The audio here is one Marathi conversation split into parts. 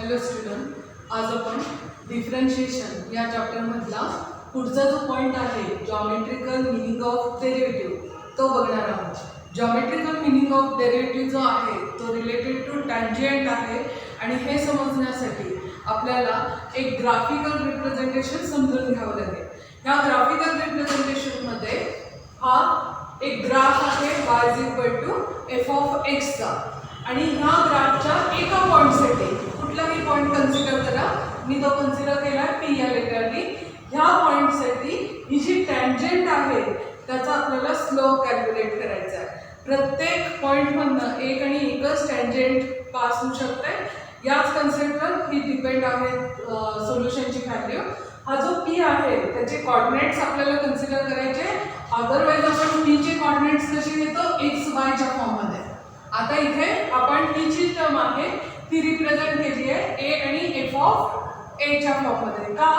हॅलो स्टुडंट, आज आपण डिफरन्शिएशन या चॅप्टरमधला पुढचा जो पॉईंट आहे जॉमेट्रिकल मिनिंग ऑफ डेरिव्हेटिव्ह तो बघणार आहोत। जॉमेट्रिकल मिनिंग ऑफ डेरिव्हेटिव्ह जो आहे तो रिलेटेड टू टँजेंट आहे आणि हे समजण्यासाठी आपल्याला एक ग्राफिकल रिप्रेझेंटेशन समजून घ्यावं लागेल। या ग्राफिकल रिप्रेझेंटेशनमध्ये हा एक ग्राफ आहे y f of x चा आणि ह्या ग्राफच्या एका पॉईंटसाठी कुठलाही पॉईंट कन्सिडर करा। मी तो कन्सिडर केला पी या लेटरनी। ह्या पॉईंटसाठी ही जी टँजेंट आहे त्याचा आपल्याला स्लोप कॅल्क्युलेट करायचा आहे। प्रत्येक पॉईंटमधनं एक आणि एकच टँजेंट पास होऊ शकते। याच कन्सेप्टवर ही डिपेंड आहे सोल्युशनची व्हॅल्यू। हा जो पी आहे त्याचे कोऑर्डिनेट्स आपल्याला कन्सिडर करायचे, अदरवाइज आपण पी चे कोऑर्डिनेट्स कसे घेतो एक्स वाय च्या फॉर्ममध्ये। आता इथे आपण ही जी टर्म आहे ती रिप्रेझेंट केली आहे ए आणि एफ ऑफ ए च्या फॉर्ममध्ये। का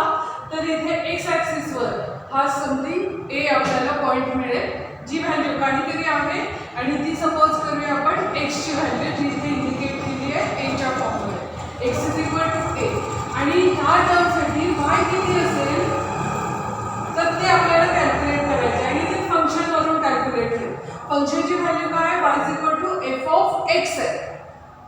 तर इथे एक्स ॲक्सिसवर हा समथिंग ए आपल्याला पॉईंट मिळेल जी व्हॅल्यू काहीतरी आहे आणि ती सपोज करूया आपण एक्स ची व्हॅल्यू जी इथे इंडिकेट केली आहे ए च्या फॉर्ममध्ये। एक्स इज इक्वल टू ए आणि ह्या टर्मसाठी वाय किती असेल तर ते आपल्याला कॅल्क्युलेट करायचे आणि ते फंक्शन वरून कॅल्क्युलेट केलं। फंक्शनची व्हॅल्यू काय आहे y is equal to F of X आहे।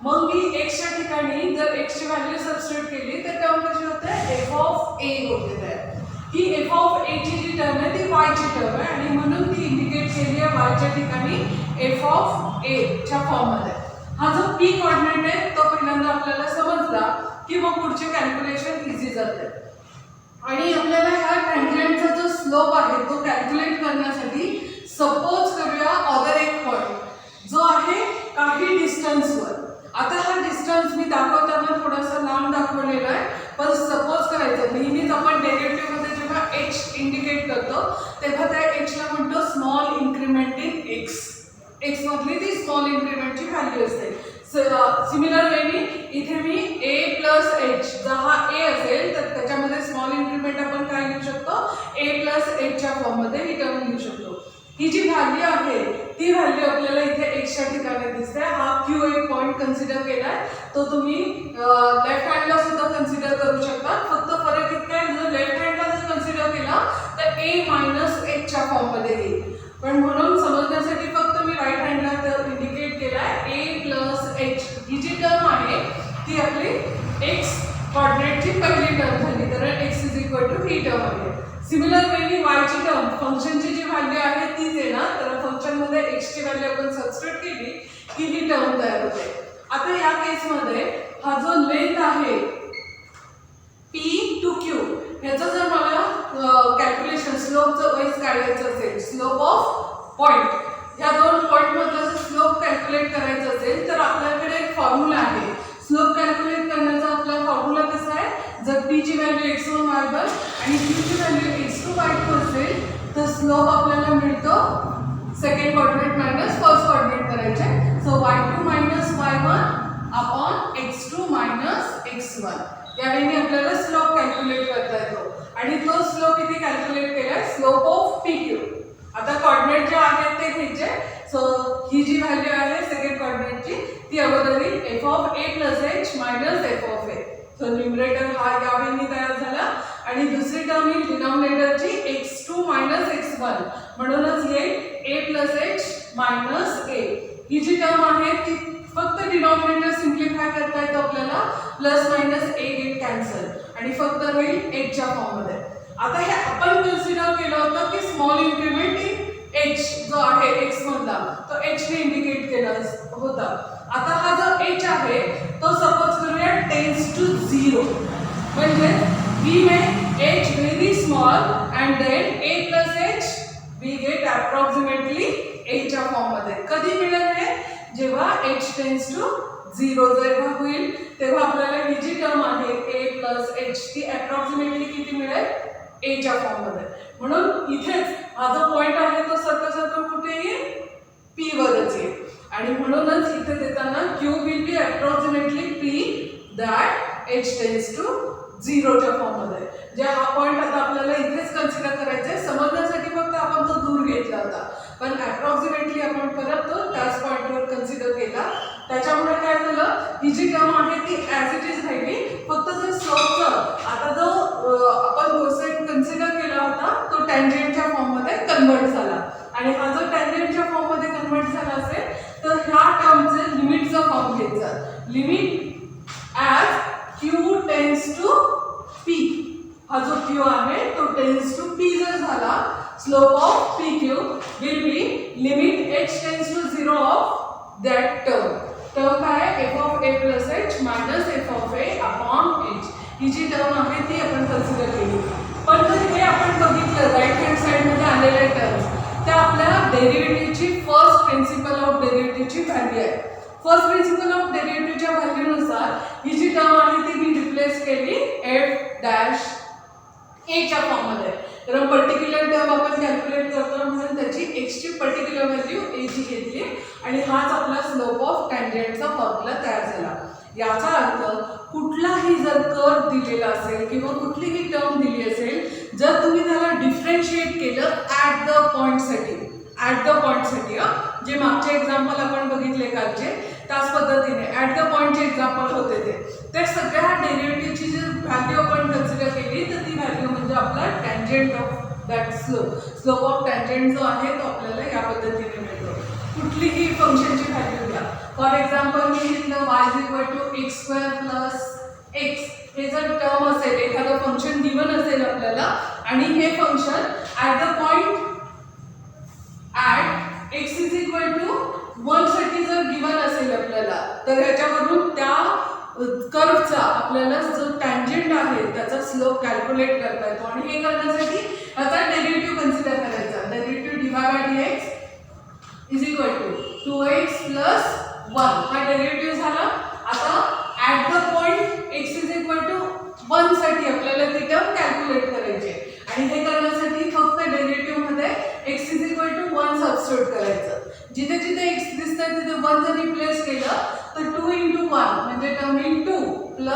मग मी x च्या ठिकाणी जर x ची व्हॅल्यू सबस्टिट्यूट केली तर टर्म कशी होते एफ ऑफ ए होते आहे। ही एफ ऑफ ए ची जी टर्म आहे ती y ची टर्म आहे आणि म्हणून ती इंडिकेट केली आहे y च्या ठिकाणी एफ ऑफ ए च्या फॉर्ममध्ये। हा जो p कोऑर्डिनेट आहे तो पहिल्यांदा आपल्याला समजला की मग पुढचे कॅल्क्युलेशन इझी जाते। आणि आपल्याला ह्या टँजेंटचा जो स्लोप आहे तो कॅल्क्युलेट करण्यासाठी सपोज करूया अदर एक पॉईंट जो आहे काही डिस्टन्सवर। आता हा डिस्टन्स मी दाखवताना थोडासा लांब दाखवलेला आहे, पण सपोज करायचं नेहमीच आपण डेरिव्हेटिव्हमध्ये जेव्हा h इंडिकेट करतो तेव्हा त्या h ला म्हणतो small increment in x। x मधली ती स्मॉल इन्क्रिमेंटची व्हॅल्यू असते। सिमिलर वेनी इथे मी a प्लस h जर हा a असेल तर त्याच्यामध्ये स्मॉल इन्क्रिमेंट आपण काय लिहू शकतो a प्लस h च्या फॉर्ममध्ये ही टर्म लिहू शकतो। ही जी व्हॅल्यू आहे ती व्हॅल्यू आपल्याला इथे x च्या ठिकाणी दिसते। हा q एक पॉईंट कन्सिडर केलाय तो तुम्ही लेफ्ट हँडला सुद्धा कन्सिडर करू शकता। फक्त फरक इतका आहे जर लेफ्ट हँडला जर कन्सिडर केला तर a मायनस h च्या फॉर्ममध्ये येईल, पण म्हणून समजण्यासाठी फक्त मी राईट हँडला तर इंडिकेट केलाय a प्लस h। ही जी टर्म आहे ती आपली x कोऑर्डिनेटची पहिली टर्म झाली कारण x इज इक्वल टू ही टर्म आहे। सिमिलर वेनी y ची टर्म फंक्शनची जी व्हॅल्यू आहे तीच येणार, तर फंक्शनमध्ये x ची व्हॅल्यू आपण सबस्टिट्यूट केली की ही टर्म तयार होते। आता या केसमध्ये हा जो लेंथ आहे p टू q ह्याचा जर मला कॅल्क्युलेशन स्लोपचं वाईज काढायचं असेल, स्लोप ऑफ पॉईंट या दोन पॉईंट मधला जर स्लोप कॅल्क्युलेट करायचं असेल तर आपल्याकडे एक फॉर्म्युला आहे। स्लोप कॅल्क्युलेट करण्याचा आपला फॉर्म्युला कसा आहे, जर p ची व्हॅल्यू x1 y1 आणि q ची व्हॅल्यू x2 y2 असेल तर स्लोप आपल्याला मिळतो second coordinate minus first coordinate करायचे। So y2 minus y1 upon x2 minus x1 यावेळी आपल्याला स्लोप कॅल्क्युलेट करता येतो आणि तो स्लोप इथे कॅल्क्युलेट केलाय स्लोप ऑफ pq। आता कोऑर्डिनेट जे आहेत ते घ्यायचे। सो ही जी व्हॅल्यू आहे सेकंड कोऑर्डिनेटची ती अगोदर F of A plus H minus F of A. So numerator हा यावेळी तयार झाला आणि दुसरी टर्म ही डिनॉमिनेटरची x2 मायनस x1 म्हणूनच येईल a plus H minus A. ही जी टर्म आहे ती फक्त डिनॉमिनेटर सिम्प्लिफाय करता येतो आपल्याला, plus minus A get cancel आणि फक्त होईल h च्या फॉर्ममध्ये। आता हे आपण कन्सिडर केलं होतं की स्मॉल इन्क्रिमेंट इन h जो आहे x मधला तो h ने इंडिकेट केला होता। आता हा जो h आहे तो सपोज करूया टेंड्स टू 0 म्हणजे we make h very small and then a plus h we get approximately a च्या फॉर्ममध्ये। कधी मिळेल हे, जेव्हा h टेंड्स टू 0 जेव्हा होईल तेव्हा आपल्याला ही जी टर्म आहे a प्लस h ती अप्रॉक्सिमेटली किती मिळेल a च्या फॉर्ममध्ये। म्हणून इथेच हा जो पॉइंट आहे तो सर्कल कुठे येईल p वरच येईल आणि म्हणूनच इथे देताना q will be approximately p that h tends to 0 च्या फॉर्ममध्ये। जे हा पॉइंट आता आपल्याला इथेच कन्सिडर करायचा आहे, समजण्यासाठी फक्त आपण तो दूर घेतला होता पण अप्रॉक्सिमेटली आपण परत तो त्याच पॉइंटवर कन्सिडर केला। त्याच्यामुळे काय झालं, ही जी टर्म आहे ती ॲज इट इज राहिली घ्यायचा. Limit as Q tends to P, हा जो क्यू आहे तो टेन्स टू पी जर झाला, slope of P Q will be limit H tends to 0 of that term. Term काय आहे? F of A plus H minus F of A upon H. ही जी टर्म आहे ती आपण कन्सिडर केली. पण जर हे आपण बघितलं राईट हँड साईडमध्ये आलेले टर्म्स, त्या आपल्या डेरिव्हेटिव्हची फर्स्ट प्रिन्सिपल ऑफ डेरिव्हेटिव्हची व्हॅल्यू आहे. फर्स्ट प्रिन्सिपल ऑफ डेरिव्हेटिव्हच्या व्हॅल्यूनुसार ही जी टर्म आहे ती मी रिप्लेस केली एफ डॅश एच्या फॉर्ममध्ये. तर पर्टिक्युलर टर्म आपण कॅल्क्युलेट करतो म्हणून त्याची एक्सची पर्टिक्युलर व्हॅल्यू एची घेतली आणि हाच आपला स्लोप ऑफ टँजेंटचा फॉर्म्युला तयार झाला. याचा अर्थ कुठलाही जर कर्व दिलेला असेल किंवा कुठलीही टर्म दिली असेल, जर तुम्ही त्याला डिफरेन्शिएट केलं ॲट द पॉईंटसाठी, जे मागचे एक्झाम्पल आपण बघितले कालचे त्याच पद्धतीने ॲट द पॉईंटचे एक्झाम्पल होते ते सगळ्या डेरिव्हेटिव्हची जर व्हॅल्यू आपण कन्सिडर केली तर ती व्हॅल्यू म्हणजे आपला tangent of that slope of tangent जो आहे तो आपल्याला या पद्धतीने मिळतो. कुठलीही फंक्शनची व्हॅल्यू घ्या. फॉर एक्झाम्पल मी घेतलं y x² + x, हे जर टर्म असेल, एखादं फंक्शन गिवन असेल आपल्याला आणि हे function at the point at x = 1 साठी जर गिवन असेल आपल्याला, तर ह्याच्यावरून त्या कर्वचा आपल्याला जो टँजेंट आहे त्याचा स्लोप कॅल्क्युलेट करता येतो. आणि हे करण्यासाठी याचा डेरिव्हेटिव्ह कन्सिडर करायचा. डेरिव्हेटिव्ह dydx = 2x + 1 हा डेरिव्हेटिव्ह झाला. आता ॲट द पॉईंट x = 1 साठी आपल्याला ती टर्म कॅल्क्युलेट करायची आहे आणि हे करण्यासाठी फक्त डेरिव्हेटिव्ह मध्ये x = 1 सबस्टिट्यूट करायचं. जिथे जिथे x दिसतंय तिथे 1 जर रिप्लेस केलं तर 2 × 1 म्हणजे टर्म येईल 2 +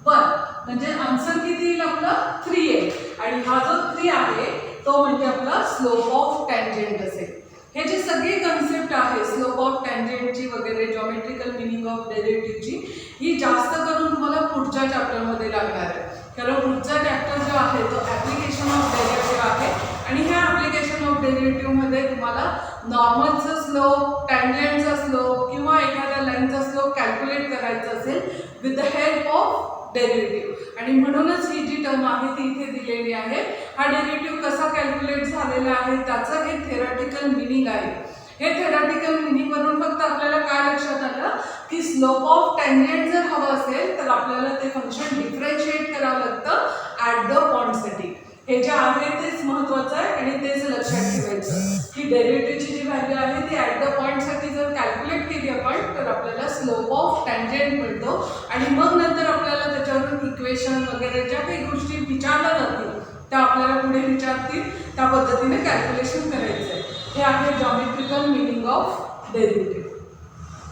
1 म्हणजे आन्सर किती येईल आपला 3 येईल. आणि हा जो 3 आहे तो म्हणजे आपला स्लोप ऑफ टँजेंट असेल. हे जे सगळे कन्सेप्ट आहे स्लोप ऑफ टँजेंटची वगैरे, जॉमेट्रिकल मिनिंग ऑफ डेरिव्हेटिव्हची, ही जास्त करून तुम्हाला पुढच्या चॅप्टरमध्ये लागणार आहे. कारण पुढचा चॅप्टर जो आहे तो ॲप्लिकेशन ऑफ डेरिव्हेटिव्ह आहे आणि ह्या ॲप्लिकेशन ऑफ डेरिव्हेटिव्हमध्ये तुम्हाला नॉर्मलचा स्लोप, टँजेंटचा स्लोप किंवा एखाद्या लाईनचा स्लोप कॅल्क्युलेट करायचा असेल with the help of derivative. आणि म्हणूनच ही जी टर्म आहे ती इथे दिलेली आहे. हा डेरिव्हेटिव्ह कसा कॅल्क्युलेट झालेला आहे त्याचं हे थेरॉटिकल मिनिंग आहे. हे थेरॉटिकल मिनिंगवरून फक्त आपल्याला काय लक्षात आलं की स्लोप ऑफ टँजेंट जर हवं असेल तर आपल्याला ते फंक्शन डिफरेन्शिएट करावं लागतं ॲट द पॉईंटसाठी. हे जे आहे तेच महत्त्वाचं आहे आणि तेच लक्षात ठेवायचं की डेरिव्हेटिव्हची जी व्हॅल्यू आहे ती ॲट द पॉईंटसाठी जर कॅल्क्युलेट केली आपण तर आपल्याला स्लोप ऑफ टँजेंट मिळतो. आणि मग नंतर आपल्याला त्याच्यावरून इक्वेशन वगैरे ज्या काही गोष्टी विचारल्या जातील त्या आपल्याला पुढे विचारतील, त्या पद्धतीने कॅल्क्युलेशन करायचं आहे. हे आहे जॉमेट्रिकल मिनिंग ऑफ डेरिव्हेटिव्ह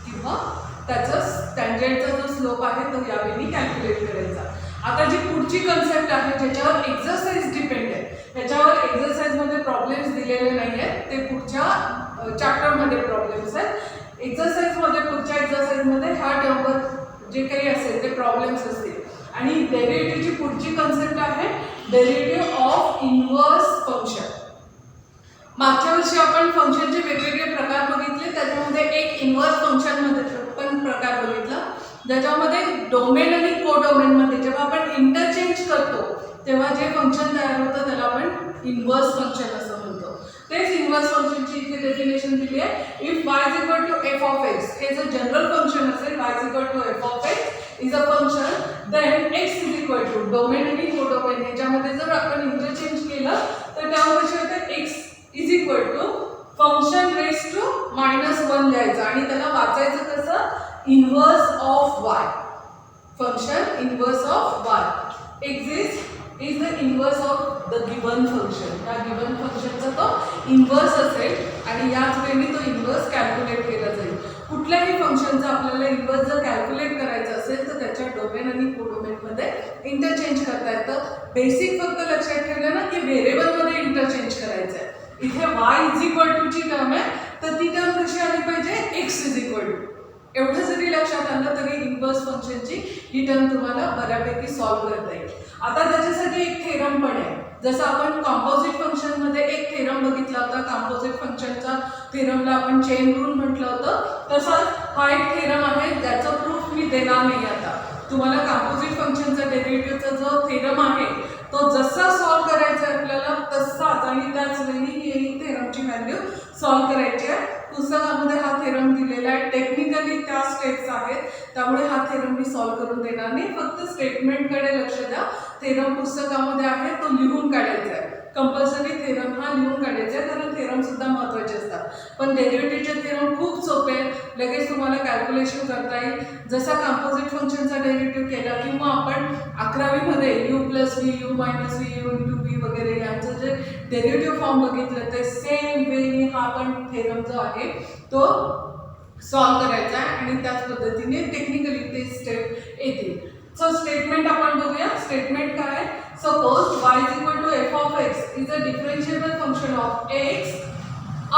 किंवा त्याचं टँजेंटचा जो स्लोप आहे तो यावेळी कॅल्क्युलेट करायचा. आता जी पुढची कन्सेप्ट आहे ज्याच्यावर एक्झरसाइज डिपेंड आहे, त्याच्यावर एक्झरसाइजमध्ये प्रॉब्लेम्स दिलेले नाही आहेत, ते पुढच्या चॅप्टरमध्ये प्रॉब्लेम्स आहेत. एक्झरसाइजमध्ये पुढच्या एक्झरसाइजमध्ये ह्या टर्मवर जे काही असेल ते प्रॉब्लेम्स असतील. आणि डेरिव्हेटिव्हची पुढची कन्सेप्ट आहे डेरिव्हेटिव्ह ऑफ इनव्हर्स फंक्शन. मागच्या वर्षी आपण फंक्शनचे वेगवेगळे प्रकार बघितले, त्याच्यामध्ये एक इनव्हर्स फंक्शनमध्ये पण प्रकार बघितला ज्याच्यामध्ये डोमेन आणि कोडोमेनमध्ये जेव्हा आपण इंटरचेंज करतो तेव्हा जे फंक्शन तयार होतं त्याला आपण इनव्हर्स फंक्शन असं म्हणतो. तेच इनव्हर्स फंक्शनची इथे डेफिनेशन दिली आहे. इफ y = f(x) हे जर जनरल फंक्शन असेल, y = f(x) is a function, then x domain आणि कोडोमेन ह्याच्यामध्ये जर आपण इंटरचेंज केलं तर टर्म कशी होते x फंक्शन रेज टू -1 लिहायचं आणि त्याला वाचायचं कसं inverse of y. Function inverse of y exist is the inverse of the given function. त्या गिवन फंक्शनचा तो इनव्हर्स असेल आणि याच वेळी तो इनव्हर्स कॅल्क्युलेट केला जाईल. कुठल्याही फंक्शनचा आपल्याला इनव्हर्स जर कॅल्क्युलेट करायचं असेल तर त्याच्या डोमेन आणि कोडोमेनमध्ये इंटरचेंज करता येतं. बेसिक फक्त लक्षात ठेवलं ना की व्हेरिएबलमध्ये इंटरचेंज करायचं आहे. इथे y ची टर्म आहे तर ती टर्म कशी आली पाहिजे x एवढं जरी लक्षात आलं तरी इनव्हर्स फंक्शनची ही टर्म तुम्हाला बऱ्यापैकी सॉल्व्ह करता येईल. आता त्याच्यासाठी एक थेरम पण आहे. जसं आपण कॉम्पोजिट फंक्शनमध्ये एक थेरम बघितला होता, कॉम्पोजिट फंक्शनचा थेरमला आपण चेन रूल म्हटलं होतं, तसंच हा एक थेरम आहे ज्याचं प्रूफ मी देणार नाही आता. तुम्हाला कॉम्पोजिट फंक्शनचा डेरिव्हेटिव्हचा जो थेरम आहे तो जसा सॉल्व्ह करायचा आहे आपल्याला तसाच आणि त्याच वेळी ही थेरमची व्हॅल्यू सॉल्व्ह करायची आहे. पुस्तकामध्ये हा थेरम दिलेला आहे, टेक्निकली त्या स्टेप्स आहेत, त्यामुळे हा थेरम मी सॉल्व्ह करून देणार नाही. फक्त स्टेटमेंटकडे लक्ष द्या. थेरम पुस्तकामध्ये आहे तो लिहून काढायचा आहे. कंपल्सरी थेरम हा लिहून काढायचा आहे, कारण थेरम सुद्धा महत्त्वाचे असतात. पण डेरिव्हेटिव्हचे थेरम खूप सोपे आहेत, लगेच तुम्हाला कॅल्क्युलेशन करता येईल. जसा कंपोजिट फंक्शनचा डेरिव्हेटिव्ह केला किंवा आपण 11वीमध्ये u + v, u - v, u × v वगैरे यांचं जे डेरिव्हेटिव्ह फॉर्म बघितलं ते सेम वेनी हा पण थेरम जो आहे तो सॉल्व्ह करायचा आहे आणि त्याच पद्धतीने टेक्निकली ते स्टेप येतील. सो स्टेटमेंट आपण बघूया. स्टेटमेंट काय आहे? Suppose y = f of x is a differentiable function of x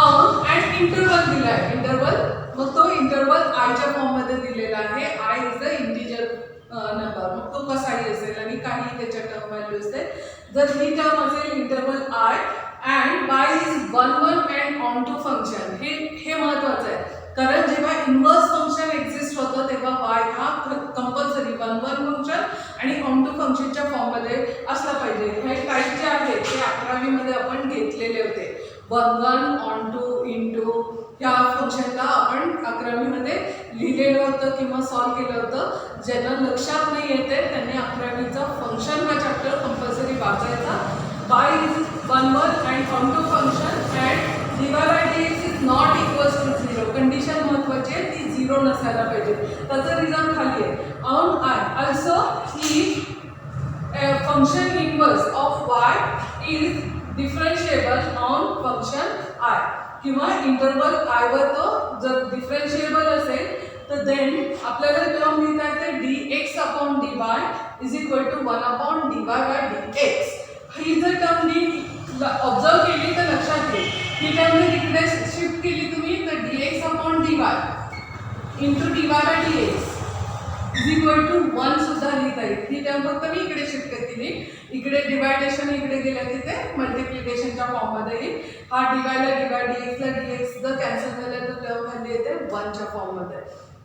on and interval दिला आहे. इंटरवल, मग तो इंटरवल i च्या फॉर्ममध्ये दिलेला आहे. i is a integer number, मग तो कसाही असेल आणि काही त्याच्या टर्म व्हॅल्यू असते. जर ही टर्म असेल interval i and y is 1 1 and onto function, हे महत्त्वाचं आहे, कारण जेव्हा इन्व्हर्स फंक्शन एक्झिस्ट होतं तेव्हा y हा कंपल्सरी 1 1 फंक्शन आणि ऑन टू फंक्शनच्या फॉर्ममध्ये असला पाहिजे. हे टाईप जे आहेत ते 11वीमध्ये आपण घेतलेले होते. 1 1 ऑन टू इंटू ह्या फंक्शनला आपण 11वीमध्ये लिहिलेलं होतं किंवा सॉल्व्ह केलं होतं. ज्यांना लक्षात नाही येते त्यांनी 11वीचा फंक्शन हा चॅप्टर कंपल्सरी वाचायचा. y is 1 1 and onto function and dy/dx is not equals to 0. Condition महत्त्वाची आहे, ती 0 नसायला पाहिजे. त्याचं रिझन खाली आहे. On i also if function inverse of y is differentiable on function i, किंवा इंटरवल i वर तो जर डिफरन्शिएबल असेल तर देन आपल्याला टर्म लिहिता येते dx/dy is equal to 1/dy/dx. ही जर टर्म ऑब्झर्व केली तर लक्षात येईल. ही टर्म इकडे शिफ्ट केली तुम्ही तर dx/dy into dy/dx is equal to 1 सुद्धा लिहिता येईल. ही टर्म फक्त मी इकडे शिफ्ट केली, इकडे डिवायडेशन इकडे गेलं की ते मल्टिप्लिकेशनच्या फॉर्ममध्ये येईल. हा डीवायला डिवाय, dxला dx जर कॅन्सल झालं तर टर्म व्हॅल्यू येते 1च्या फॉर्ममध्ये.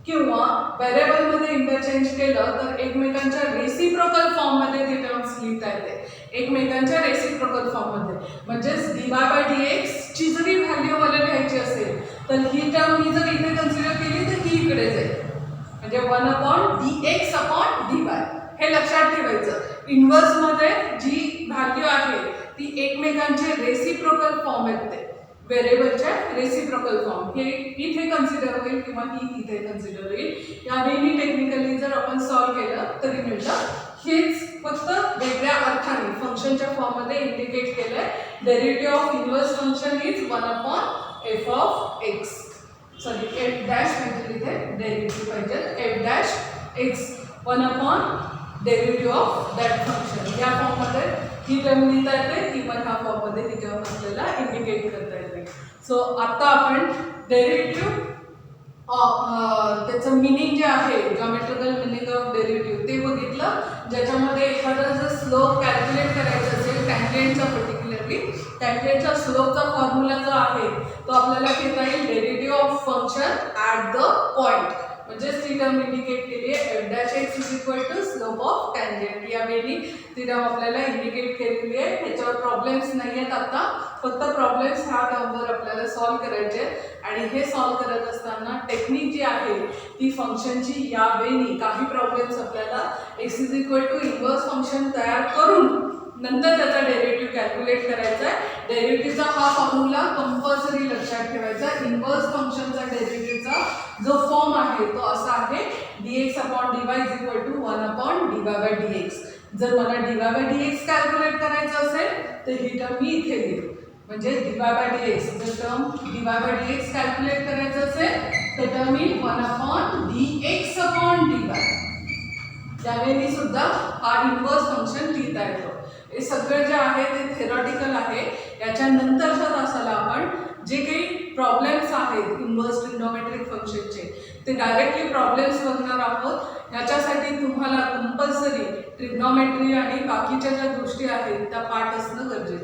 किंवा व्हेरिएबलमध्ये इंटरचेंज केलं तर एकमेकांच्या रेसिप्रोकल फॉर्ममध्ये ती टर्म्स लिहिता येते. एकमेकांच्या रेसिप्रोकल फॉर्ममध्ये म्हणजेच dy/dx ची जरी व्हॅल्यू मला घ्यायची असेल तर ही टर्म मी जर इथे कन्सिडर केली तर ही इकडे जाईल, म्हणजे 1/dx/dy. हे लक्षात ठेवायचं. इन्व्हर्समध्ये जी व्हॅल्यू आहे ती एकमेकांचे रेसिप्रोकल फॉर्म आहेत, ते व्हेरिएबलच्या रेसिप्रोकल फॉर्म हे इथे कन्सिडर होईल किंवा ही इथे कन्सिडर होईल. यावेळी टेक्निकली जर आपण सॉल्व्ह केलं तरी मिळतं. हेच फक्त वेगळ्या अर्थाने फंक्शनच्या फॉर्ममध्ये इंडिकेट केलंय. Derivative of inverse function is 1/f of x. Sorry f dash म्हणजे इथे डेरिव्हेटिव्ह पाहिजे. f (x) one by derivative of that function. या फॉर्ममध्ये ही टर्म लिहिता येते किंवा ह्या फॉर्ममध्ये ही टर्म आपल्याला इंडिकेट करता येते. सो आता आपण डेरिव्हेटिव्ह त्याचं मिनिंग जे आहे, जॉमेट्रिकल मिनिंग ऑफ डेरिव्हेटिव्ह ते बघितलं. ज्याच्यामध्ये एखादा जर स्लोप कॅल्क्युलेट करायचा असेल टँजेंटचा, पर्टिक्युलरली टँजेंटचा स्लोपचा फॉर्म्युला जो आहे तो आपल्याला घेता येईल derivative of function at the point. म्हणजेच ती टर्म इंडिकेट केली आहे f(x) is equal to slope of tangent. यावेळी ती टर्म आपल्याला इंडिकेट केलेली आहे. ह्याच्यावर प्रॉब्लेम्स नाही आहेत आता, फक्त प्रॉब्लेम्स ह्या टर्मवर आपल्याला सॉल्व्ह करायचे आहेत. आणि हे सॉल्व्ह करत असताना टेक्निक जी आहे ती फंक्शनची यावेळी काही प्रॉब्लेम्स आपल्याला x is equal to inverse function तयार करून नंतर त्याचा डेरिव्हेटिव्ह कॅल्क्युलेट करायचा आहे. डेरिव्हेटिव्हचा हा फॉर्म्युला कंपल्सरी लक्षात ठेवायचा. इन्व्हर्स फंक्शनचा डेरिव्हेटिव्हचा जो फॉर्म आहे तो असा आहे dx/dy is equal to 1/dy/dx. जर मला dy/dx कॅल्क्युलेट करायचं असेल तर ही टर्म मी इथे लिहिली, म्हणजे dy/dx. जर टर्म dy/dx कॅल्क्युलेट करायचं असेल तर टर्म मी 1/dx/dy. त्यावेळी सुद्धा हा इन्व्हर्स फंक्शन लिहिता येतो. हे सगळं जे आहे ते थेरॉटिकल आहे. याच्यानंतरच्या तासाला आपण जे काही प्रॉब्लेम्स आहेत इन्व्हर्स ट्रिग्नोमेट्रिक फंक्शनचे ते डायरेक्टली प्रॉब्लेम्स बघणार आहोत। ह्याच्यासाठी तुम्हाला कंपल्सरी ट्रिग्नोमेट्री आणि बाकीच्या ज्या गोष्टी आहेत त्या पाठ असणं गरजेचं आहे।